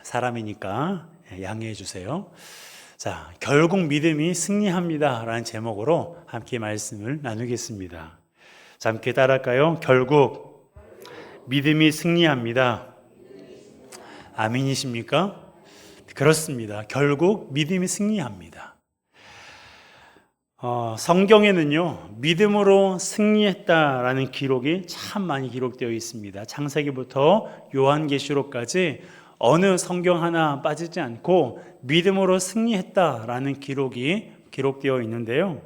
사람이니까 양해해 주세요. 자, 결국 믿음이 승리합니다 라는 제목으로 함께 말씀을 나누겠습니다. 자, 함께 따라할까요? 결국 믿음이 승리합니다. 아멘이십니까? 그렇습니다. 결국 믿음이 승리합니다. 성경에는요, 믿음으로 승리했다라는 기록이 참 많이 기록되어 있습니다. 창세기부터 요한계시록까지 어느 성경 하나 빠지지 않고 믿음으로 승리했다라는 기록이 기록되어 있는데요.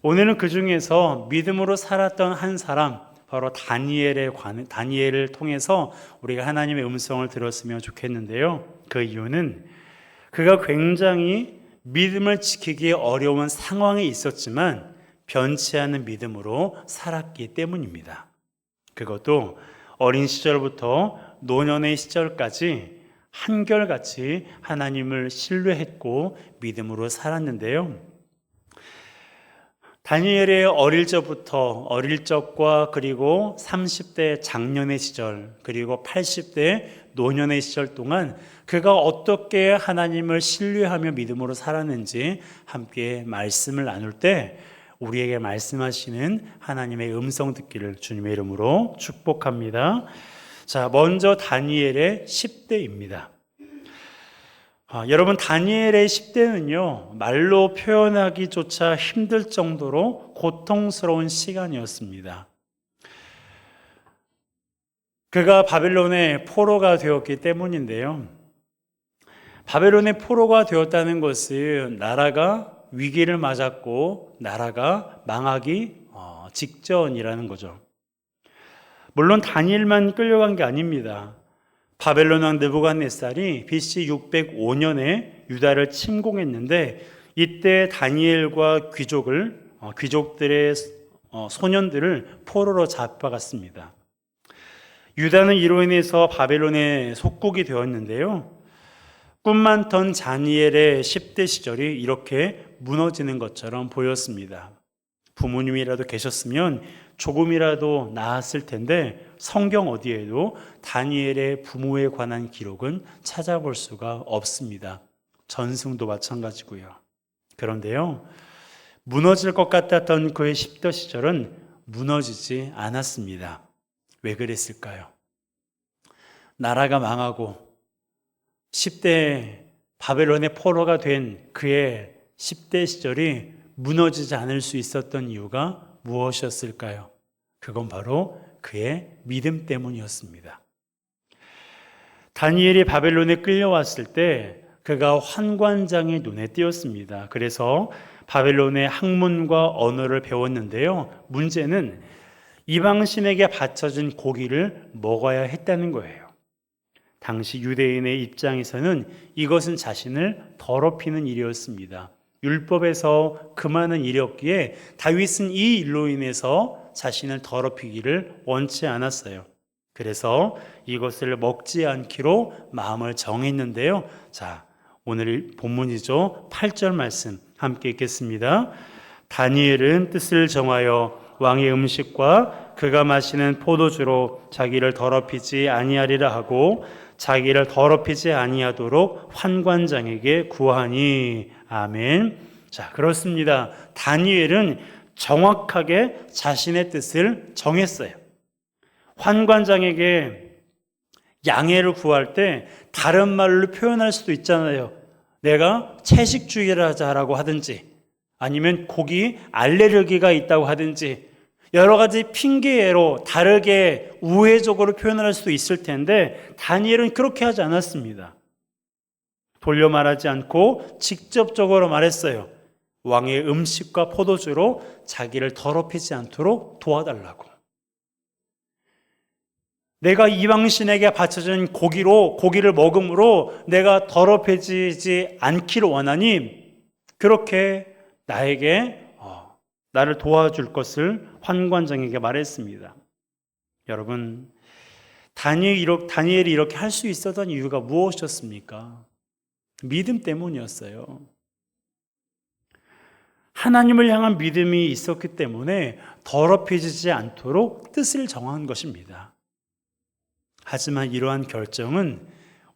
오늘은 그 중에서 믿음으로 살았던 한 사람, 바로 다니엘을 통해서 우리가 하나님의 음성을 들었으면 좋겠는데요. 그 이유는 그가 굉장히 믿음을 지키기 어려운 상황에 있었지만 변치 않은 믿음으로 살았기 때문입니다. 그것도 어린 시절부터 노년의 시절까지 한결같이 하나님을 신뢰했고 믿음으로 살았는데요. 다니엘의 어릴 적과 그리고 30대 장년의 시절, 그리고 80대 노년의 시절 동안 그가 어떻게 하나님을 신뢰하며 믿음으로 살았는지 함께 말씀을 나눌 때 우리에게 말씀하시는 하나님의 음성 듣기를 주님의 이름으로 축복합니다. 자, 먼저 다니엘의 10대입니다. 여러분, 다니엘의 10대는요, 말로 표현하기조차 힘들 정도로 고통스러운 시간이었습니다. 그가 바벨론의 포로가 되었기 때문인데요. 바벨론의 포로가 되었다는 것은 나라가 위기를 맞았고 나라가 망하기 직전이라는 거죠. 물론 다니엘만 끌려간 게 아닙니다. 바벨론 왕 느부갓네살이 BC 605년에 유다를 침공했는데 이때 다니엘과 귀족들의 소년들을 포로로 잡아갔습니다. 유다는 이로 인해서 바벨론의 속국이 되었는데요. 꿈 많던 다니엘의 10대 시절이 이렇게 무너지는 것처럼 보였습니다. 부모님이라도 계셨으면 조금이라도 나았을 텐데 성경 어디에도 다니엘의 부모에 관한 기록은 찾아볼 수가 없습니다. 전승도 마찬가지고요. 그런데요, 무너질 것 같았던 그의 10대 시절은 무너지지 않았습니다. 왜 그랬을까요? 나라가 망하고 10대 바벨론의 포로가 된 그의 10대 시절이 무너지지 않을 수 있었던 이유가 무엇이었을까요? 그건 바로 그의 믿음 때문이었습니다. 다니엘이 바벨론에 끌려왔을 때 그가 환관장의 눈에 띄었습니다. 그래서 바벨론의 학문과 언어를 배웠는데요. 문제는 이방신에게 바쳐진 고기를 먹어야 했다는 거예요. 당시 유대인의 입장에서는 이것은 자신을 더럽히는 일이었습니다. 율법에서 금하는 일이었기에 다윗은 이 일로 인해서 자신을 더럽히기를 원치 않았어요. 그래서 이것을 먹지 않기로 마음을 정했는데요. 자, 오늘 본문이죠. 8절 말씀 함께 읽겠습니다. 다니엘은 뜻을 정하여 왕의 음식과 그가 마시는 포도주로 자기를 더럽히지 아니하리라 하고 자기를 더럽히지 아니하도록 환관장에게 구하니. 아멘. 자, 그렇습니다. 다니엘은 정확하게 자신의 뜻을 정했어요. 환관장에게 양해를 구할 때 다른 말로 표현할 수도 있잖아요. 내가 채식주의를 하자라고 하든지 아니면 고기 알레르기가 있다고 하든지 여러 가지 핑계로 다르게 우회적으로 표현을 할 수도 있을 텐데 다니엘은 그렇게 하지 않았습니다. 돌려 말하지 않고 직접적으로 말했어요. 왕의 음식과 포도주로 자기를 더럽히지 않도록 도와달라고. 내가 이방신에게 바쳐진 고기를 먹음으로 내가 더럽혀지지 않기를 원하니 그렇게 나를 도와줄 것을 환관장에게 말했습니다. 여러분, 다니엘이 이렇게 할 수 있었던 이유가 무엇이었습니까? 믿음 때문이었어요. 하나님을 향한 믿음이 있었기 때문에 더럽혀지지 않도록 뜻을 정한 것입니다. 하지만 이러한 결정은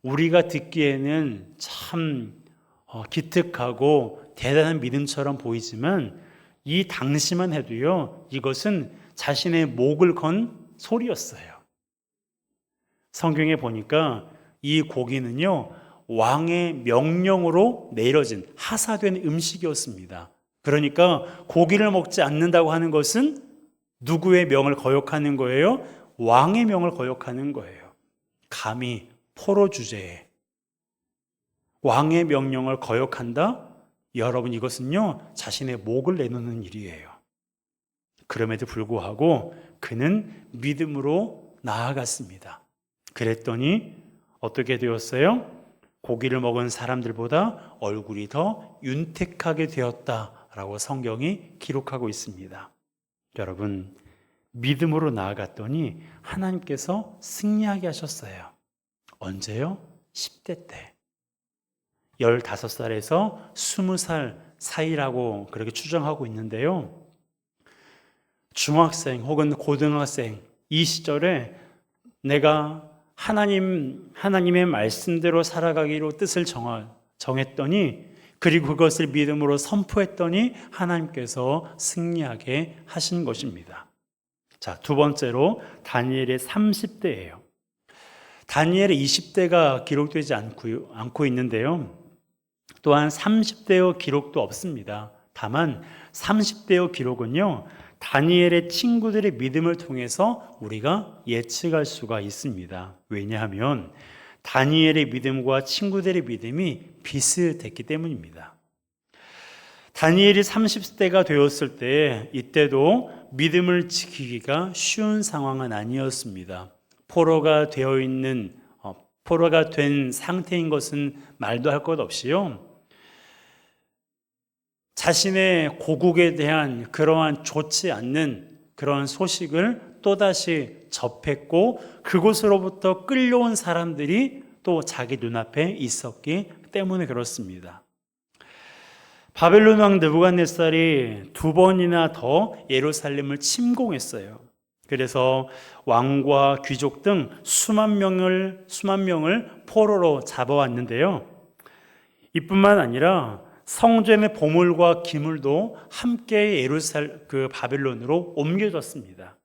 우리가 듣기에는 참 기특하고 대단한 믿음처럼 보이지만 이 당시만 해도요, 이것은 자신의 목을 건 소리였어요. 성경에 보니까 이 고기는요, 왕의 명령으로 내려진 하사된 음식이었습니다. 그러니까 고기를 먹지 않는다고 하는 것은 누구의 명을 거역하는 거예요? 왕의 명을 거역하는 거예요. 감히 포로 주제에 왕의 명령을 거역한다? 여러분, 이것은요, 자신의 목을 내놓는 일이에요. 그럼에도 불구하고 그는 믿음으로 나아갔습니다. 그랬더니 어떻게 되었어요? 고기를 먹은 사람들보다 얼굴이 더 윤택하게 되었다라고 성경이 기록하고 있습니다. 여러분, 믿음으로 나아갔더니 하나님께서 승리하게 하셨어요. 언제요? 10대 때. 15살에서 20살 사이라고 그렇게 추정하고 있는데요. 중학생 혹은 고등학생, 이 시절에 내가 하나님의 말씀대로 살아가기로 뜻을 정했더니, 그리고 그것을 믿음으로 선포했더니 하나님께서 승리하게 하신 것입니다. 자, 두 번째로 다니엘의 30대예요. 다니엘의 20대가 기록되지 않고 있는데요. 또한 30대의 기록도 없습니다. 다만 30대의 기록은요, 다니엘의 친구들의 믿음을 통해서 우리가 예측할 수가 있습니다. 왜냐하면 다니엘의 믿음과 친구들의 믿음이 비슷했기 때문입니다. 다니엘이 30대가 되었을 때, 이때도 믿음을 지키기가 쉬운 상황은 아니었습니다. 포로가 된 상태인 것은 말도 할 것 없이요, 자신의 고국에 대한 그러한 좋지 않는 그러한 소식을 또다시 접했고, 그곳으로부터 끌려온 사람들이 또 자기 눈앞에 있었기 때문에 그렇습니다. 바벨론 왕 느부갓네살이 2번이나 더 예루살렘을 침공했어요. 그래서 왕과 귀족 등 수만 명을 포로로 잡아왔는데요. 이뿐만 아니라 성전의 보물과 기물도 함께 바벨론으로 옮겨졌습니다.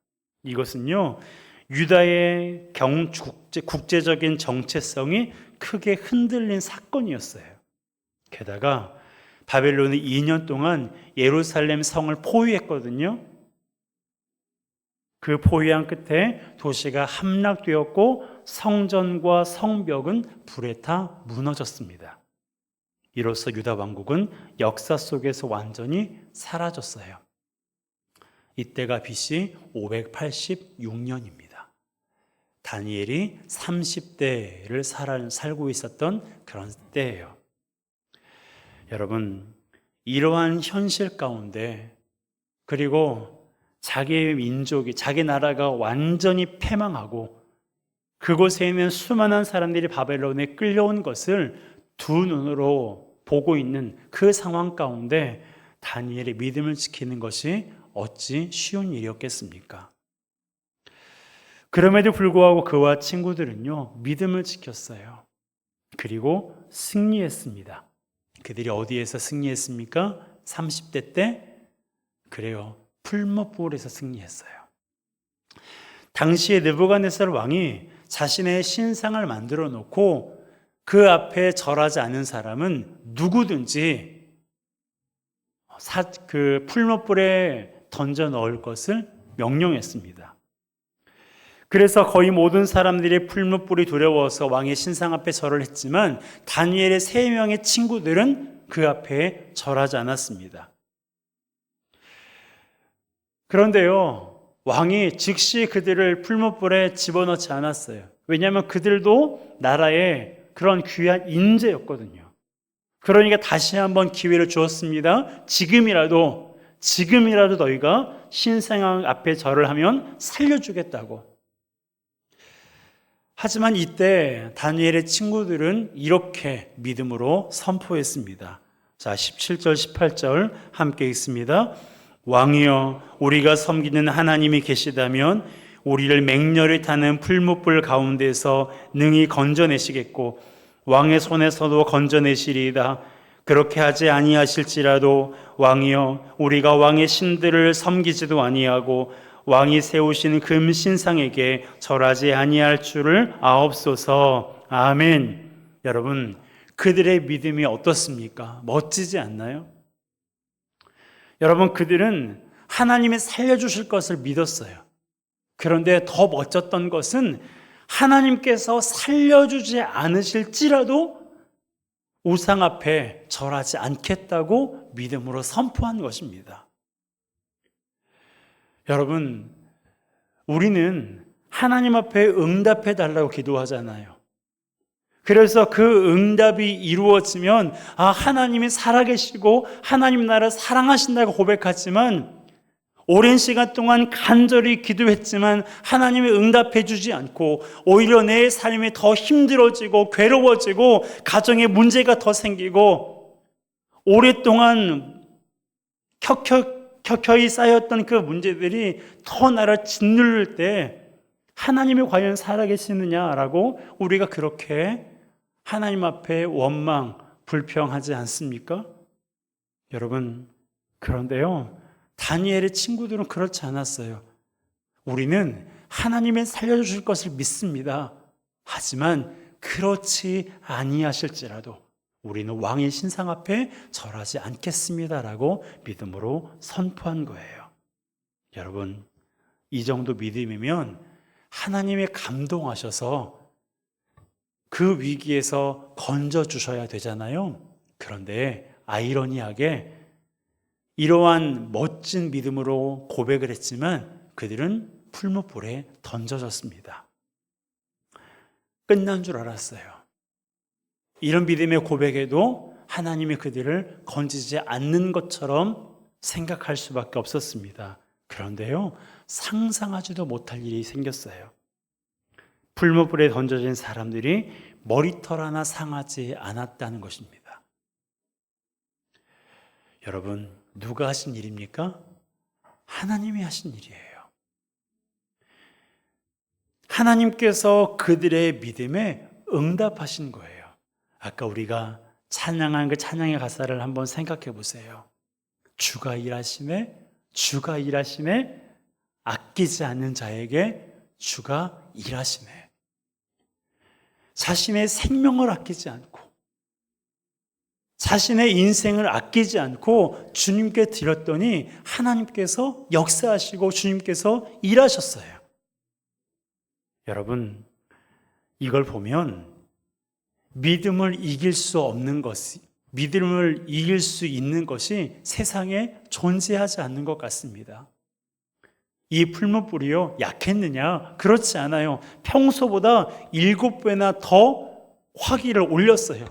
이것은요, 유다의 국제적인 정체성이 크게 흔들린 사건이었어요. 게다가 바벨론이 2년 동안 예루살렘 성을 포위했거든요. 그 포위한 끝에 도시가 함락되었고 성전과 성벽은 불에 타 무너졌습니다. 이로써 유다 왕국은 역사 속에서 완전히 사라졌어요. 이때가 BC 586년입니다. 다니엘이 30대를 살고 있었던 그런 때예요. 여러분, 이러한 현실 가운데, 그리고 자기의 민족이, 자기 나라가 완전히 패망하고 그곳에 있는 수많은 사람들이 바벨론에 끌려온 것을 두 눈으로 보고 있는 그 상황 가운데 다니엘의 믿음을 지키는 것이 어찌 쉬운 일이었겠습니까? 그럼에도 불구하고 그와 친구들은요, 믿음을 지켰어요. 그리고 승리했습니다. 그들이 어디에서 승리했습니까? 30대 때? 그래요, 풀무불에서 승리했어요. 당시에 느부갓네살 왕이 자신의 신상을 만들어 놓고 그 앞에 절하지 않은 사람은 누구든지 그 풀무불에 던져 넣을 것을 명령했습니다. 그래서 거의 모든 사람들이 풀무불이 두려워서 왕의 신상 앞에 절을 했지만 다니엘의 3명의 친구들은 그 앞에 절하지 않았습니다. 그런데요, 왕이 즉시 그들을 풀무불에 집어넣지 않았어요. 왜냐하면 그들도 나라의 그런 귀한 인재였거든요. 그러니까 다시 한번 기회를 주었습니다. 지금이라도 너희가 신상 앞에 절을 하면 살려주겠다고. 하지만 이때 다니엘의 친구들은 이렇게 믿음으로 선포했습니다. 자, 17절 18절 함께 읽습니다. 왕이여, 우리가 섬기는 하나님이 계시다면 우리를 맹렬히 타는 풀무불 가운데서 능히 건져내시겠고 왕의 손에서도 건져내시리이다. 그렇게 하지 아니하실지라도 왕이여 우리가 왕의 신들을 섬기지도 아니하고 왕이 세우신 금 신상에게 절하지 아니할 줄을 아옵소서. 아멘. 여러분, 그들의 믿음이 어떻습니까? 멋지지 않나요? 여러분, 그들은 하나님이 살려주실 것을 믿었어요. 그런데 더 멋졌던 것은 하나님께서 살려주지 않으실지라도 우상 앞에 절하지 않겠다고 믿음으로 선포한 것입니다. 여러분, 우리는 하나님 앞에 응답해 달라고 기도하잖아요. 그래서 그 응답이 이루어지면 하나님이 살아계시고 하나님 나라를 사랑하신다고 고백하지만 오랜 시간 동안 간절히 기도했지만 하나님이 응답해 주지 않고 오히려 내 삶이 더 힘들어지고 괴로워지고 가정에 문제가 더 생기고 오랫동안 켜켜이 쌓였던 그 문제들이 더 나를 짓누를 때 하나님이 과연 살아계시느냐라고 우리가 그렇게 하나님 앞에 원망, 불평하지 않습니까? 여러분, 그런데요, 다니엘의 친구들은 그렇지 않았어요. 우리는 하나님의 살려주실 것을 믿습니다. 하지만 그렇지 아니하실지라도 우리는 왕의 신상 앞에 절하지 않겠습니다라고 믿음으로 선포한 거예요. 여러분, 이 정도 믿음이면 하나님이 감동하셔서 그 위기에서 건져주셔야 되잖아요. 그런데 아이러니하게 이러한 멋진 믿음으로 고백을 했지만 그들은 풀무불에 던져졌습니다. 끝난 줄 알았어요. 이런 믿음의 고백에도 하나님이 그들을 건지지 않는 것처럼 생각할 수밖에 없었습니다. 그런데요, 상상하지도 못할 일이 생겼어요. 풀무불에 던져진 사람들이 머리털 하나 상하지 않았다는 것입니다. 여러분, 누가 하신 일입니까? 하나님이 하신 일이에요. 하나님께서 그들의 믿음에 응답하신 거예요. 아까 우리가 찬양한 그 찬양의 가사를 한번 생각해 보세요. 주가 일하시네, 주가 일하시네, 아끼지 않는 자에게 주가 일하시네. 자신의 생명을 아끼지 않고 자신의 인생을 아끼지 않고 주님께 드렸더니 하나님께서 역사하시고 주님께서 일하셨어요. 여러분, 이걸 보면 믿음을 이길 수 없는 것이, 믿음을 이길 수 있는 것이 세상에 존재하지 않는 것 같습니다. 이 풀무불이요, 약했느냐? 그렇지 않아요. 평소보다 7배나 더 화기를 올렸어요.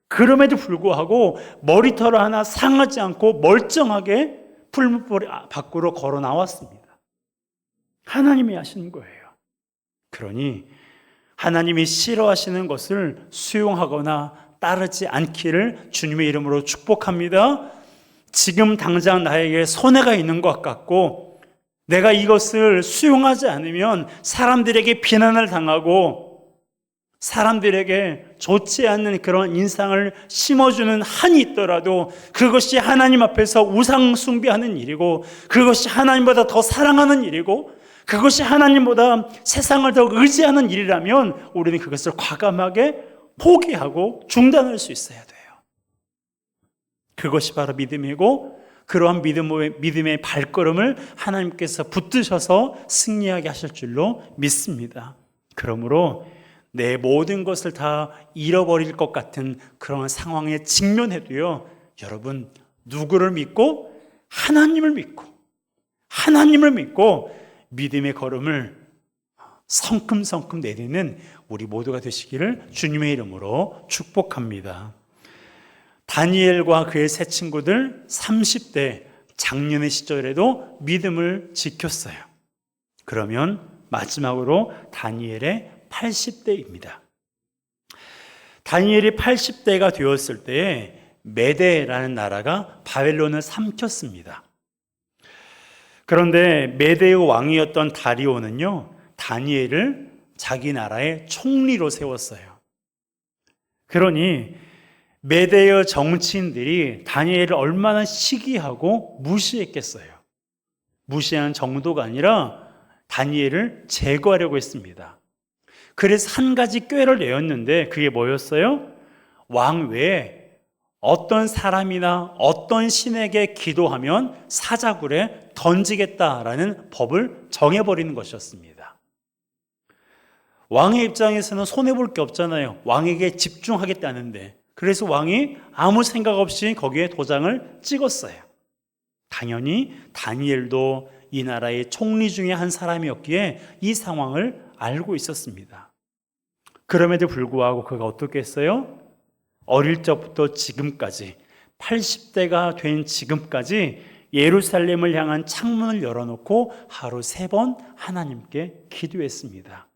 그럼에도 불구하고 머리털 하나 상하지 않고 멀쩡하게 풀무불 밖으로 걸어 나왔습니다. 하나님이 하시는 거예요. 그러니 하나님이 싫어하시는 것을 수용하거나 따르지 않기를 주님의 이름으로 축복합니다. 지금 당장 나에게 손해가 있는 것 같고 내가 이것을 수용하지 않으면 사람들에게 비난을 당하고 사람들에게 좋지 않는 그런 인상을 심어주는 한이 있더라도 그것이 하나님 앞에서 우상 숭배하는 일이고 그것이 하나님보다 더 사랑하는 일이고 그것이 하나님보다 세상을 더 의지하는 일이라면 우리는 그것을 과감하게 포기하고 중단할 수 있어야 돼요. 그것이 바로 믿음이고 그러한 믿음의 발걸음을 하나님께서 붙드셔서 승리하게 하실 줄로 믿습니다. 그러므로 내 모든 것을 다 잃어버릴 것 같은 그런 상황에 직면해도요, 여러분, 누구를 믿고? 하나님을 믿고 믿음의 걸음을 성큼성큼 내딛는 우리 모두가 되시기를 주님의 이름으로 축복합니다. 다니엘과 그의 세 친구들 30대 장년의 시절에도 믿음을 지켰어요. 그러면 마지막으로 다니엘의 80대입니다. 다니엘이 80대가 되었을 때에 메대라는 나라가 바벨론을 삼켰습니다. 그런데 메대의 왕이었던 다리오는요, 다니엘을 자기 나라의 총리로 세웠어요. 그러니 메대의 정치인들이 다니엘을 얼마나 시기하고 무시했겠어요. 무시하는 정도가 아니라 다니엘을 제거하려고 했습니다. 그래서 한 가지 꾀를 내었는데 그게 뭐였어요? 왕 외에 어떤 사람이나 어떤 신에게 기도하면 사자굴에 던지겠다라는 법을 정해버리는 것이었습니다. 왕의 입장에서는 손해볼 게 없잖아요. 왕에게 집중하겠다는데. 그래서 왕이 아무 생각 없이 거기에 도장을 찍었어요. 당연히 다니엘도 이 나라의 총리 중에 한 사람이었기에 이 상황을 알고 있었습니다. 그럼에도 불구하고 그가 어떻게 했어요? 어릴 적부터 지금까지 80대가 된 지금까지 예루살렘을 향한 창문을 열어놓고 하루 3번 하나님께 기도했습니다.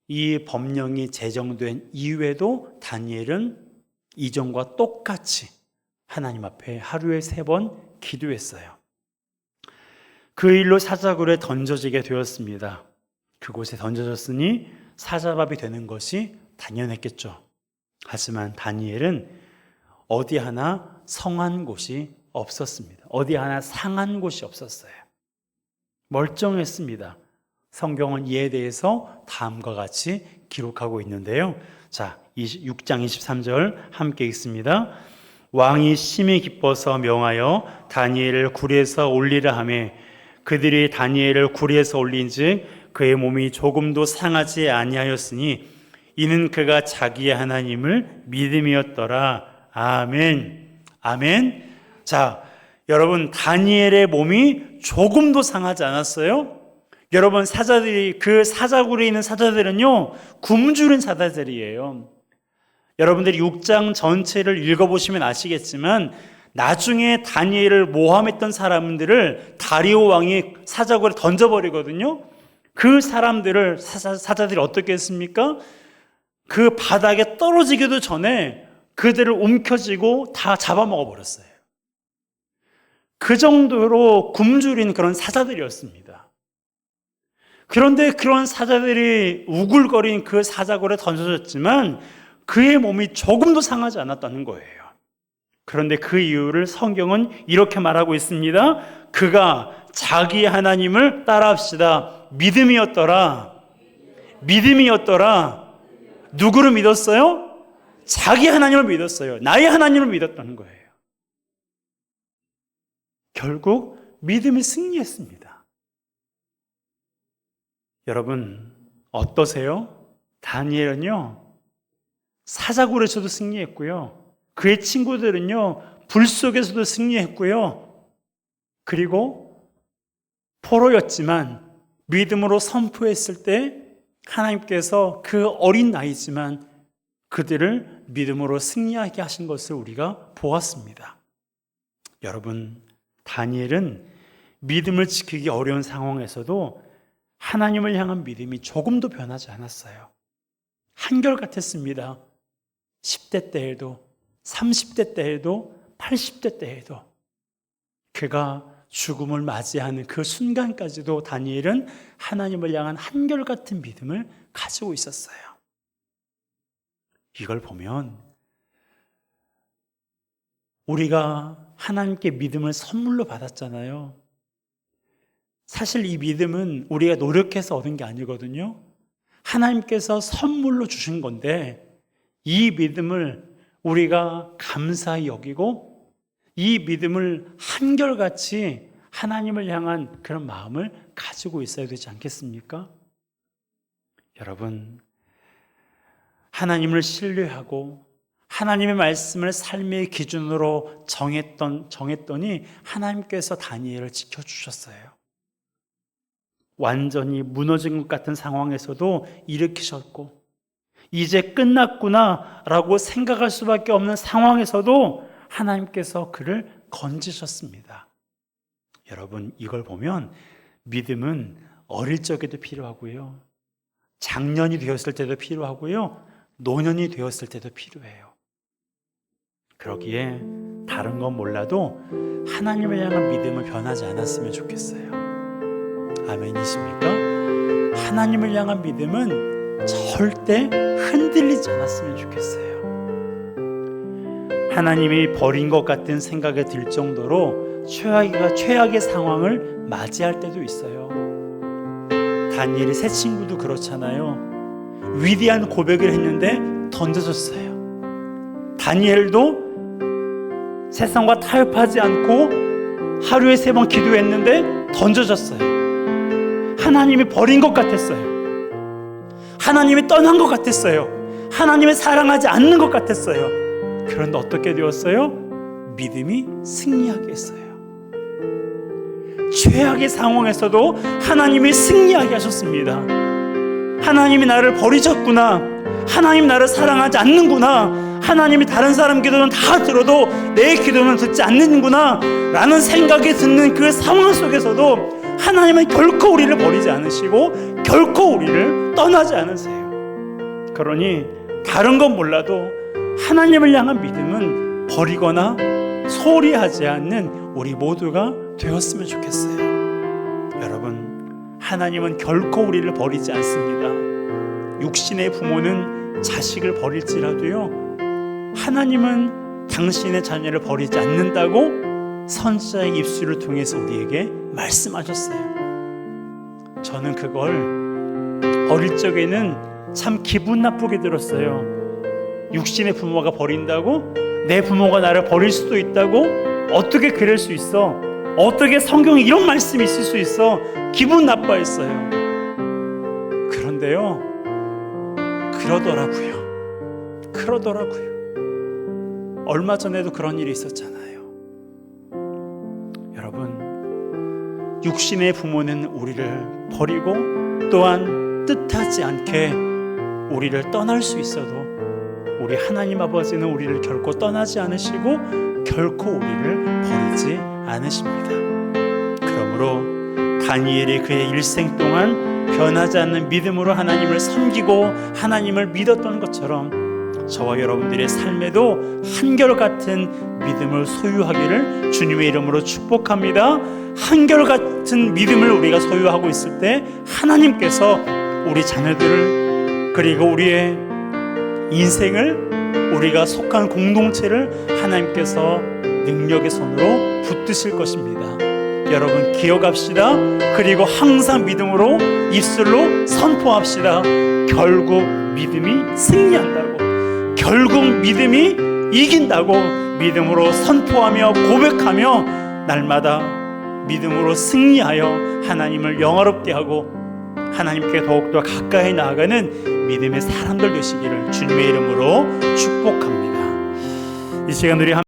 이 법령이 제정된 이후에도 다니엘은 이전과 똑같이 하나님 앞에 하루에 3번 기도했어요. 그 일로 사자굴에 던져지게 되었습니다. 그곳에 던져졌으니 사자밥이 되는 것이 당연했겠죠. 하지만 다니엘은 어디 하나 성한 곳이 없었습니다. 어디 하나 상한 곳이 없었어요. 멀쩡했습니다. 성경은 이에 대해서 다음과 같이 기록하고 있는데요. 자, 6장 23절 함께 읽습니다. 왕이 심히 기뻐서 명하여 다니엘을 굴에서 올리라 하매 그들이 다니엘을 굴에서 올린즉 그의 몸이 조금도 상하지 아니하였으니 이는 그가 자기의 하나님을 믿음이었더라. 아멘. 아멘. 자, 여러분, 다니엘의 몸이 조금도 상하지 않았어요? 여러분, 사자들이, 그 사자굴에 있는 사자들은요, 굶주린 사자들이에요. 여러분들이 6장 전체를 읽어보시면 아시겠지만 나중에 다니엘을 모함했던 사람들을 다리오 왕이 사자굴에 던져버리거든요. 그 사람들을 사자들이 어떻게 했습니까? 그 바닥에 떨어지기도 전에 그들을 움켜쥐고 다 잡아먹어버렸어요. 그 정도로 굶주린 그런 사자들이었습니다. 그런데 그런 사자들이 우글거린 그 사자굴에 던져졌지만 그의 몸이 조금도 상하지 않았다는 거예요. 그런데 그 이유를 성경은 이렇게 말하고 있습니다. 그가 자기 하나님을 따라합시다. 믿음이었더라. 믿음이었더라. 누구를 믿었어요? 자기 하나님을 믿었어요. 나의 하나님을 믿었다는 거예요. 결국 믿음이 승리했습니다. 여러분 어떠세요? 다니엘은요 사자굴에서도 승리했고요, 그의 친구들은요 불 속에서도 승리했고요, 그리고 포로였지만 믿음으로 선포했을 때 하나님께서 그 어린 나이지만 그들을 믿음으로 승리하게 하신 것을 우리가 보았습니다. 여러분, 다니엘은 믿음을 지키기 어려운 상황에서도 하나님을 향한 믿음이 조금도 변하지 않았어요. 한결같았습니다. 10대 때에도, 30대 때에도, 80대 때에도. 그가 죽음을 맞이하는 그 순간까지도 다니엘은 하나님을 향한 한결같은 믿음을 가지고 있었어요. 이걸 보면 우리가 하나님께 믿음을 선물로 받았잖아요. 사실 이 믿음은 우리가 노력해서 얻은 게 아니거든요. 하나님께서 선물로 주신 건데 이 믿음을 우리가 감사히 여기고 이 믿음을 한결같이 하나님을 향한 그런 마음을 가지고 있어야 되지 않겠습니까? 여러분, 하나님을 신뢰하고 하나님의 말씀을 삶의 기준으로 정했더니 하나님께서 다니엘을 지켜주셨어요. 완전히 무너진 것 같은 상황에서도 일으키셨고 이제 끝났구나 라고 생각할 수밖에 없는 상황에서도 하나님께서 그를 건지셨습니다. 여러분, 이걸 보면 믿음은 어릴 적에도 필요하고요, 장년이 되었을 때도 필요하고요, 노년이 되었을 때도 필요해요. 그러기에 다른 건 몰라도 하나님을 향한 믿음은 변하지 않았으면 좋겠어요. 아멘이십니까? 하나님을 향한 믿음은 절대 흔들리지 않았으면 좋겠어요. 하나님이 버린 것 같은 생각이 들 정도로 최악의 상황을 맞이할 때도 있어요. 다니엘의 세 친구도 그렇잖아요. 위대한 고백을 했는데 던져졌어요. 다니엘도 세상과 타협하지 않고 하루에 3번 기도했는데 던져졌어요. 하나님이 버린 것 같았어요. 하나님이 떠난 것 같았어요. 하나님을 사랑하지 않는 것 같았어요. 그런데 어떻게 되었어요? 믿음이 승리하게 했어요. 최악의 상황에서도 하나님이 승리하게 하셨습니다. 하나님이 나를 버리셨구나. 하나님 나를 사랑하지 않는구나. 하나님이 다른 사람 기도는 다 들어도 내 기도는 듣지 않는구나 라는 생각이 드는 그 상황 속에서도 하나님은 결코 우리를 버리지 않으시고 결코 우리를 떠나지 않으세요. 그러니 다른 건 몰라도 하나님을 향한 믿음은 버리거나 소홀히 하지 않는 우리 모두가 되었으면 좋겠어요. 여러분, 하나님은 결코 우리를 버리지 않습니다. 육신의 부모는 자식을 버릴지라도요, 하나님은 당신의 자녀를 버리지 않는다고 선지자의 입술을 통해서 우리에게 말씀하셨어요. 저는 그걸 어릴 적에는 참 기분 나쁘게 들었어요. 육신의 부모가 버린다고? 내 부모가 나를 버릴 수도 있다고? 어떻게 그럴 수 있어? 어떻게 성경에 이런 말씀이 있을 수 있어? 기분 나빠했어요. 그런데요, 그러더라고요. 얼마 전에도 그런 일이 있었잖아요. 여러분, 육신의 부모는 우리를 버리고 또한 뜻하지 않게 우리를 떠날 수 있어도 우리 하나님 아버지는 우리를 결코 떠나지 않으시고 결코 우리를 버리지 않으십니다. 그러므로 다니엘이 그의 일생 동안 변하지 않는 믿음으로 하나님을 섬기고 하나님을 믿었던 것처럼 저와 여러분들의 삶에도 한결같은 믿음을 소유하기를 주님의 이름으로 축복합니다. 한결같은 믿음을 우리가 소유하고 있을 때 하나님께서 우리 자녀들을 그리고 우리의 인생을 우리가 속한 공동체를 하나님께서 능력의 손으로 붙드실 것입니다. 여러분 기억합시다. 그리고 항상 믿음으로 입술로 선포합시다. 결국 믿음이 승리한다고, 결국 믿음이 이긴다고 믿음으로 선포하며 고백하며 날마다 믿음으로 승리하여 하나님을 영화롭게 하고 하나님께 더욱더 가까이 나아가는 믿음의 사람들 되시기를 주님의 이름으로 축복합니다. 이 시간 우리